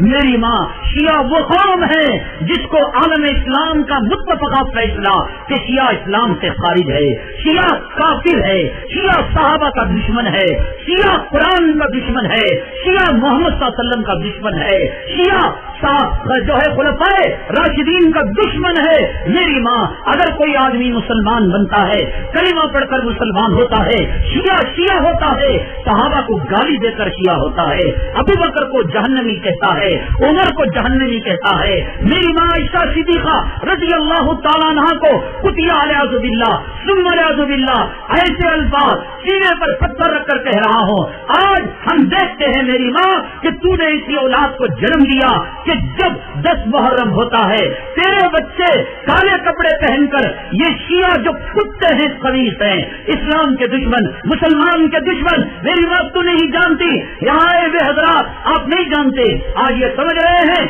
میری ماں شیعہ وہ قوم ہے جس کو عالم اسلام کا متفقہ فیصلہ کہ شیعہ اسلام سے خارج ہے، شیعہ کافر ہے، شیعہ صحابہ کا دشمن ہے، شیعہ قرآن کا دشمن ہے، شیعہ محمد صلی اللہ علیہ وسلم کا دشمن ہے، شیعہ جو ہے خلفائے راشدین کا دشمن ہے۔ میری ماں اگر کوئی آدمی مسلمان بنتا ہے، کلمہ پڑھ کر مسلمان ہوتا ہے، شیعہ ہوتا ہے، صحابہ کو گالی دے کر شیعہ ہوتا ہے، ابو بکر کو جہنمی کہتا ہے، عمر کو جہنمی کہتا ہے، میری ماں عائشہ صدیقہ رضی اللہ تعالیٰ عنہ کو قطیہ علیہ باللہ ثم علیہ باللہ ایسے الفاظ سینے پر پتھر رکھ کر کہہ رہا ہوں۔ آج ہم دیکھتے ہیں میری ماں کہ تو نے اسی اولاد کو جنم دیا کہ جب 10 محرم ہوتا ہے تیرے بچے کالے کپڑے پہن کر، یہ شیعہ جو کتے ہیں، خبیث ہیں، اسلام کے دشمن، مسلمان کے دشمن، میری ماں تو نہیں جانتی، یہاں آئے ہوئے حضرات آپ نہیں جانتے، آج یہ سمجھ رہے ہیں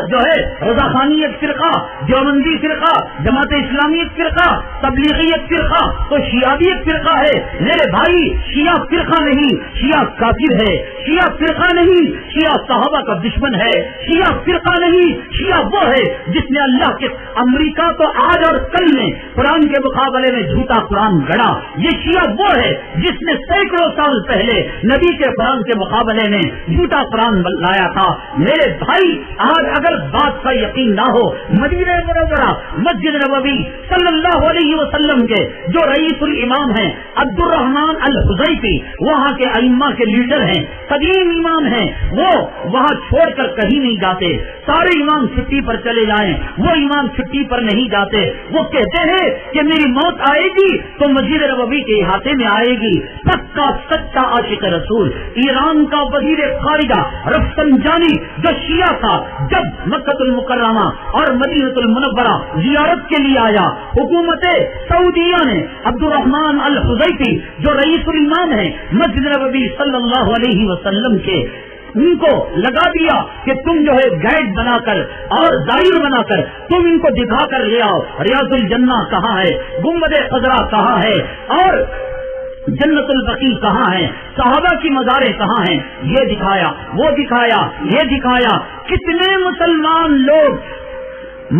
جو ہے رضا خانی ایک فرقہ، دیوبندی فرقہ، جماعت اسلامی ایک فرقہ، تبلیغی ایک فرقہ، تو شیعہ بھی ایک فرقہ ہے۔ میرے بھائی شیعہ فرقہ نہیں، شیعہ کافر ہے، شیعہ فرقہ نہیں، شیعہ صحابہ کا دشمن ہے، شیعہ فرقہ نہیں، شیعہ وہ ہے جس نے اللہ کے امریکہ تو آج اور کل نے قرآن کے مقابلے میں جھوٹا قرآن گڑا، یہ شیعہ وہ ہے جس نے سینکڑوں سال پہلے نبی کے قرآن کے مقابلے میں جھوٹا قرآن لایا تھا۔ میرے بھائی آج اگر بات کا یقین نہ ہو، مدینہ منورہ مسجد نبوی صلی اللہ علیہ وسلم کے جو رئیس الامام ہیں عبد الرحمن الحذیفی، وہاں کے ائمہ کے لیڈر ہیں، قدیم امام ہیں، وہ وہاں چھوڑ کر کہیں نہیں جاتے، سارے امام چھٹی پر چلے جائیں، وہ امام چھٹی پر نہیں جاتے، وہ کہتے ہیں کہ میری موت آئے گی تو مسجد نبوی کے احاطے میں آئے گی۔ پکا سچا عاشق رسول، ایران کا وزیر خارجہ رفسنجانی جو شیعہ تھا، جب مکہ المکرمہ اور مدینہ المنورہ زیارت کے لیے آیا، حکومت سعودیہ نے عبد الرحمن الحذیفی جو رئیس الامام ہیں مسجد نبوی صلی اللہ علیہ وسلم کے، ان کو لگا دیا کہ تم جو ہے گائیڈ بنا کر اور ظاہر بنا کر تم ان کو دکھا کر لے آؤ، ریاض الجنہ کہاں ہے، گنبد خضرا کہاں ہے، اور جنت البقیع کہاں ہے، صحابہ کی مزاریں کہاں ہیں، یہ دکھایا، وہ دکھایا، یہ دکھایا۔ کتنے مسلمان لوگ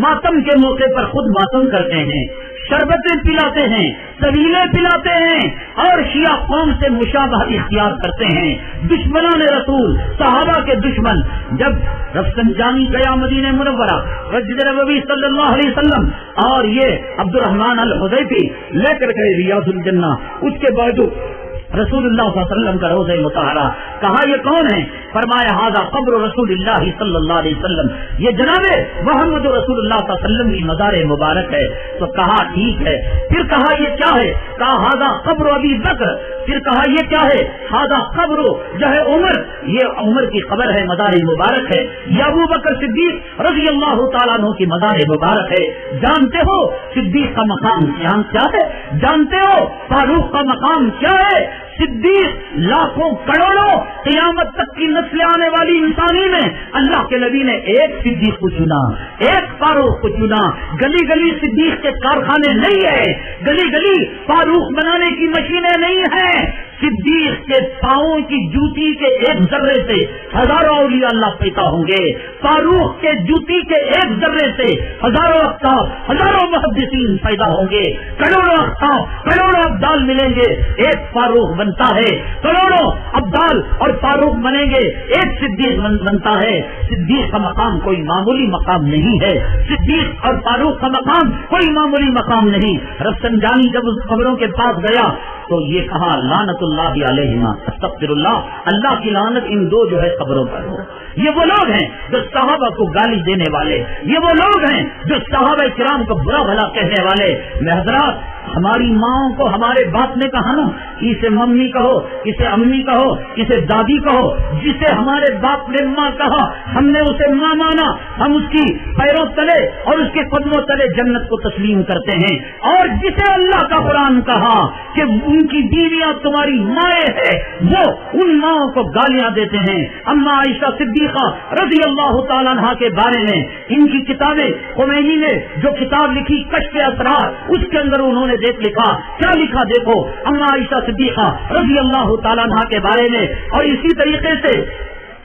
ماتم کے موقع پر خود ماتم کرتے ہیں، شربتیں پلاتے ہیں، سبیلے پلاتے ہیں، اور شیعہ قوم سے مشابہت اختیار کرتے ہیں، دشمنان رسول، صحابہ کے دشمن۔ جب رفسنجانی گیا مدینہ منورہ مسجد نبوی صلی اللہ علیہ وسلم، اور یہ عبد الرحمن الحذیفی لے کر گئے ریاض الجنہ، اس کے باوجود رسول اللہ صلی اللہ علیہ وسلم کا روضہ مطہرہ، کہا یہ کون ہے؟ فرمایا ھذا قبر رسول اللہ صلی اللہ علیہ وسلم، یہ جناب محمد رسول اللہ صلی اللہ علیہ وسلم کی مزار مبارک ہے۔ تو کہا ٹھیک ہے، پھر کہا یہ کیا ہے؟ کہا ھذا قبر ابی بکر، پھر کہا یہ کیا ہے؟ ھذا قبر جو ہے عمر، یہ عمر کی قبر ہے، مزار مبارک ہے، یہ ابو بکر صدیق رضی اللہ تعالیٰ عنہ کی مزار مبارک ہے۔ جانتے ہو صدیق کا مقام کیا ہے؟ جانتے ہو فاروق کا مقام کیا ہے؟ صدیق لاکھوں کروڑوں قیامت تک کی نسل آنے والی انسانی میں اللہ کے نبی نے ایک صدیق کو چنا، ایک فاروق کو چنا۔ گلی گلی صدیق کے کارخانے نہیں ہے، گلی گلی فاروق بنانے کی مشینیں نہیں ہیں۔ صدیق کے پاؤں کی جوتی کے ایک ذرے سے ہزاروں اولیاء اللہ پیدا ہوں گے، فاروق کے جوتی کے ایک ذرے سے ہزاروں اقطاب، ہزاروں محدثین پیدا ہوں گے، کروڑوں اقطاب، کروڑوں ابدال ملیں گے، ایک فاروق بنتا ہے، کروڑوں ابدال اور فاروق بنیں گے، ایک صدیق بنتا ہے۔ صدیق کا مقام کوئی معمولی مقام نہیں ہے، صدیق اور فاروق کا مقام کوئی معمولی مقام نہیں۔ رفسنجانی جب اس قبروں کے پاس گیا تو یہ کہا لعنت اللہ علیہما، استغفر اللہ، اللہ کی لعنت ان دو جو ہے قبروں پر ہو۔ یہ وہ لوگ ہیں جو صحابہ کو گالی دینے والے، یہ وہ لوگ ہیں جو صحابہ کرام کو برا بھلا کہنے والے۔ میں حضرات ہماری ماؤں کو ہمارے باپ نے کہا نا، اسے ممی کہو، اسے امی کہو، اسے دادی کہو، جسے ہمارے باپ نے ماں کہا ہم نے اسے ماں مانا، ہم اس کی پیروں تلے اور اس کے قدموں تلے جنت کو تسلیم کرتے ہیں۔ اور جسے اللہ کا قرآن کہا کہ ان کی بیویاں تمہاری مائیں ہیں، وہ ان ماؤں کو گالیاں دیتے ہیں۔ اما عائشہ صدیقہ رضی اللہ تعالیٰ عنہ کے بارے میں ان کی کتابیں، خمینی نے جو کتاب لکھی کشف اسرار، اس کے اندر انہوں نے دیکھ لکھا، کیا لکھا دیکھو، اما عائشہ صدیقہ رضی اللہ تعالیٰ عنہ کے بارے میں۔ اور اسی طریقے سے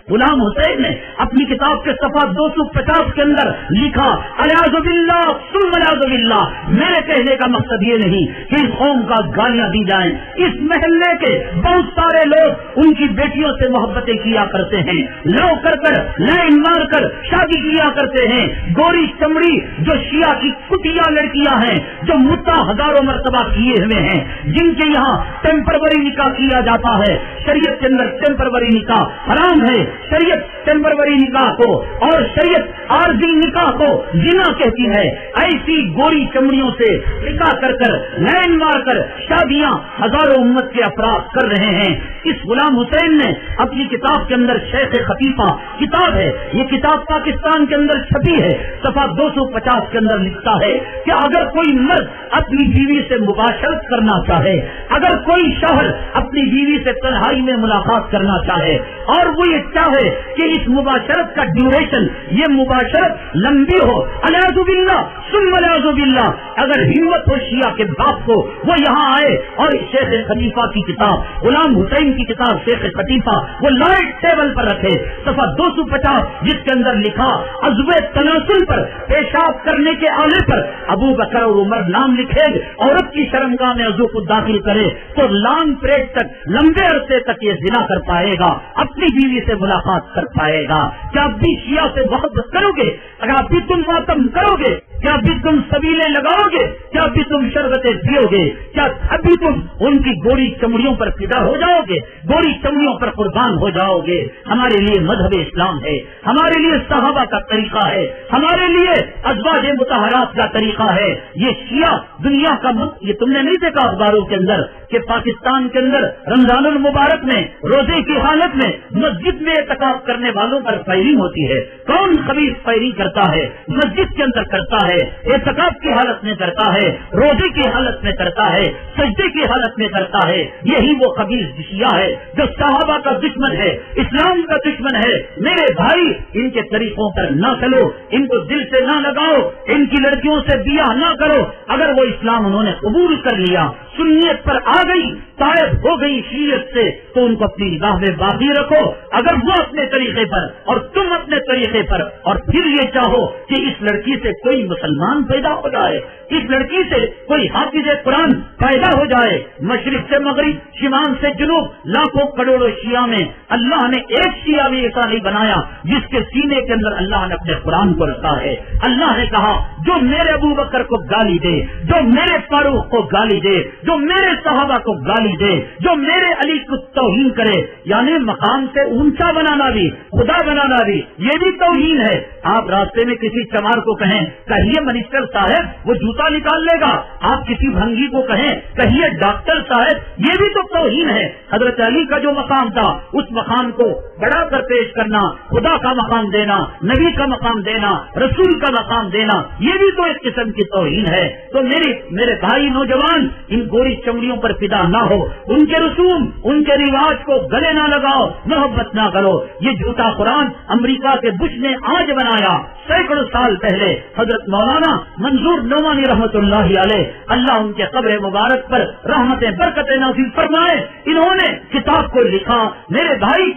غلام حسین نے اپنی کتاب کے صفحہ 250 کے اندر لکھا، الیاذ باللہ ثم الیاذ باللہ، میرے کہنے کا مقصد یہ نہیں کہ اس قوم کا گالیاں دی جائیں، اس محلے کے بہت سارے لوگ ان کی بیٹیوں سے محبتیں کیا کرتے ہیں، لو کر لائن مار کر شادی کیا کرتے ہیں، گوری چمڑی جو شیعہ کی کٹیا لڑکیاں ہیں جو مدعا ہزاروں مرتبہ کیے ہوئے ہیں، جن کے یہاں ٹیمپرری نکاح کیا جاتا ہے، شریعت کے اندر ٹیمپرری نکاح حرام ہے، شریعت ٹیمپرری نکاح کو اور شریعت عارضی نکاح کو زنا کہتی ہے، ایسی گوری چمڑیوں سے نکاح کر لائن مار کر شادیاں ہزاروں امت کے افراد کر رہے ہیں۔ اس غلام حسین نے اپنی کتاب کے اندر شیخ خطیفہ کتاب ہے، یہ کتاب پاکستان کے اندر چھپی ہے، صفحہ 250 کے اندر لکھتا ہے کہ اگر کوئی مرد اپنی بیوی سے مباشرت کرنا چاہے، اگر کوئی شوہر اپنی بیوی سے تنہائی میں ملاقات کرنا چاہے اور وہ یہ چاہے کہ اس مباشرت کا ڈیوریشن، یہ مباشرت لمبی ہو، الیاذ باللہ ثم الیاذ باللہ، اگر ہمت ہو شیعہ کے باپ کو وہ یہاں آئے اور شیخ خطیفہ کی کتاب، غلام حسین کی کتاب شیخ خطیفہ وہ لائٹ ٹیبل پر رکھے، صفحہ 250 جس کے اندر لکھا عضو تناسل پر، پیشاب کرنے کے آلے پر ابو بکر اور عمر نام لکھے، عورت کی شرمگاہ میں عضو کو داخل کرے تو لانگ پیریڈ تک، لمبے عرصے تک یہ زنا کر پائے گا، اپنی بیوی سے ملاقات کر پائے گا۔ کیا بھی شیعہ سے محبت کرو گے؟ اگر اب بھی تم ماتم کرو گے؟ کیا بھی تم سبیلے لگاؤ گے؟ کیا بھی تم شربتیں پیو گے؟ کیا ابھی تم ان کی گوری چمڑیوں پر فدا ہو جاؤ گے، گوری چمڑیوں پر قربان ہو جاؤ گے؟ ہمارے لیے مذہب اسلام ہے، ہمارے لیے صحابہ کا طریقہ ہے، ہمارے لیے ازواج مطہرات کا طریقہ ہے۔ یہ شیعہ دنیا کا یہ تم نے نہیں دیکھا اخباروں کے اندر کہ پاکستان کے اندر رمضان المبارک میں روزے کی حالت میں مسجد میں اعتکاف کرنے والوں پر فائرنگ ہوتی ہے۔ کون خبیث فائرنگ کرتا ہے؟ مسجد کے اندر کرتا ہے، اعتکاف کی حالت میں کرتا ہے، روزے کی حالت میں کرتا ہے، سجدے کی حالت میں کرتا ہے۔ یہی وہ خبیث شیعہ ہے جو صحابہ کا دشمن ہے، اسلام کا دشمن ہے۔ میرے بھائی ان کے طریقوں پر نہ چلو، ان کو دل سے نہ لگاؤ، ان کی لڑکیوں سے بیاہ نہ کرو۔ اگر وہ اسلام انہوں نے قبول کر لیا، سنیت پر آ گئی، طائب ہو گئی شیعت سے، تو ان کو اپنی نگاہ میں باقی رکھو۔ اگر وہ اپنے طریقے پر اور تم اپنے طریقے پر، اور پھر یہ چاہو کہ اس لڑکی سے کوئی مسلمان پیدا ہو جائے، اس لڑکی سے کوئی حافظ قرآن پیدا ہو جائے، مشرق سے مغرب، شمال سے جنوب، لاکھوں کروڑوں شیعہ میں اللہ نے ایک شیعہ بھی ایسا نہیں بنایا جس کے سینے کے اندر اللہ نے اپنے قرآن کو رکھا ہے۔ اللہ نے کہا جو میرے ابو بکر کو گالی دے، جو میرے فاروق کو گالی دے، جو میرے صحابہ کو گالی دے، جو میرے علی کو توہین کرے، یعنی مقام سے اونچا بنانا بھی، خدا بنانا بھی، یہ بھی توہین ہے۔ آپ راستے میں کسی چمار کو کہیں کہیے منسٹر صاحب، وہ جوتا نکال لے گا۔ آپ کسی بھنگی کو کہیں کہیے ڈاکٹر صاحب، یہ بھی تو توہین ہے۔ حضرت علی کا جو مقام تھا اس مقام کو بڑا کر پیش کرنا، خدا کا مقام دینا، نبی کا مقام دینا، رسول کا مقام دینا، یہ بھی تو ایک قسم کی توہین ہے۔ تو میرے بھائی نوجوان، ان گوری چمڑیوں پر فدا نہ ہو، ان کے رسوم، ان کے رواج کو گلے نہ لگاؤ، محبت نہ کرو۔ یہ جھوٹا قرآن امریکہ کے بش نے آج بنایا، سینکڑوں سال پہلے حضرت مولانا منظور نعمانی رحمت اللہ علیہ، اللہ ان کے قبر مبارک پر رحمتیں برکتیں نازل فرمائے، انہوں نے کتاب کو لکھا۔ میرے بھائی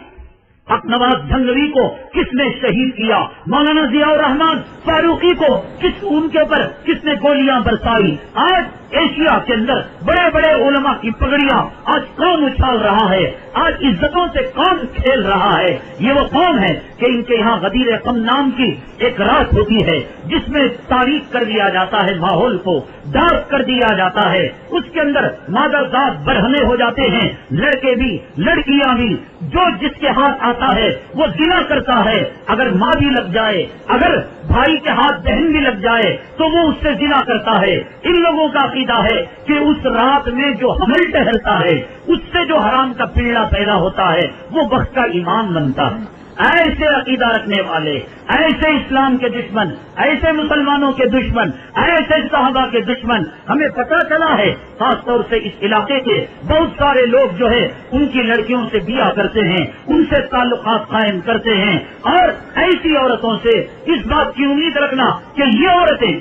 حق نواز جھنگوی کو کس نے شہید کیا؟ مولانا ضیاء الرحمان فاروقی کو ان کے اوپر کس نے گولیاں برسائی؟ آج ایشیا کے اندر بڑے بڑے علماء کی پگڑیاں آج کون اچھال رہا ہے؟ آج عزتوں سے کون کھیل رہا ہے؟ یہ وہ قوم ہے کہ ان کے یہاں غدیر قم نام کی ایک رات ہوتی ہے جس میں تاریخ کر دیا جاتا ہے، ماحول کو ڈارک کر دیا جاتا ہے، اس کے اندر مادہ ذات برہنے ہو جاتے ہیں، لڑکے بھی لڑکیاں بھی، جو جس کے ہاتھ آتا ہے وہ زنا کرتا ہے۔ اگر ماں بھی لگ جائے، اگر بھائی کے ہاتھ بہن بھی لگ جائے تو وہ اس سے زنا کرتا ہے۔ ان لوگوں کا عقیدہ ہے کہ اس رات میں جو حمل ٹہلتا ہے اس سے جو حرام کا پیڑا پیدا ہوتا ہے وہ وقت کا ایمان بنتا ہے۔ ایسے عقیدہ رکھنے والے، ایسے اسلام کے دشمن، ایسے مسلمانوں کے دشمن، ایسے صحابہ کے دشمن ہمیں پتہ چلا ہے۔ خاص طور سے اس علاقے کے بہت سارے لوگ جو ہے ان کی لڑکیوں سے بیاہ کرتے ہیں، ان سے تعلقات قائم کرتے ہیں، اور ایسی عورتوں سے اس بات کی امید رکھنا کہ یہ عورتیں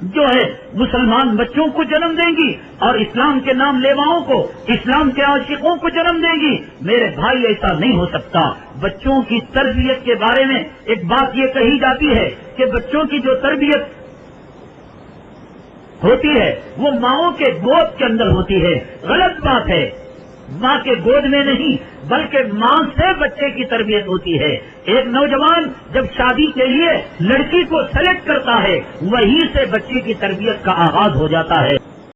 جو ہے مسلمان بچوں کو جنم دیں گی اور اسلام کے نام لیواؤں کو، اسلام کے عاشقوں کو جنم دیں گی۔ میرے بھائی ایسا نہیں ہو سکتا۔ بچوں کی تربیت کے بارے میں ایک بات یہ کہی جاتی ہے کہ بچوں کی جو تربیت ہوتی ہے وہ ماؤں کے گود کے اندر ہوتی ہے۔ غلط بات ہے، ماں کے گود میں نہیں بلکہ ماں سے بچے کی تربیت ہوتی ہے۔ ایک نوجوان جب شادی کے لیے لڑکی کو سلیکٹ کرتا ہے وہیں سے بچے کی تربیت کا آغاز ہو جاتا ہے۔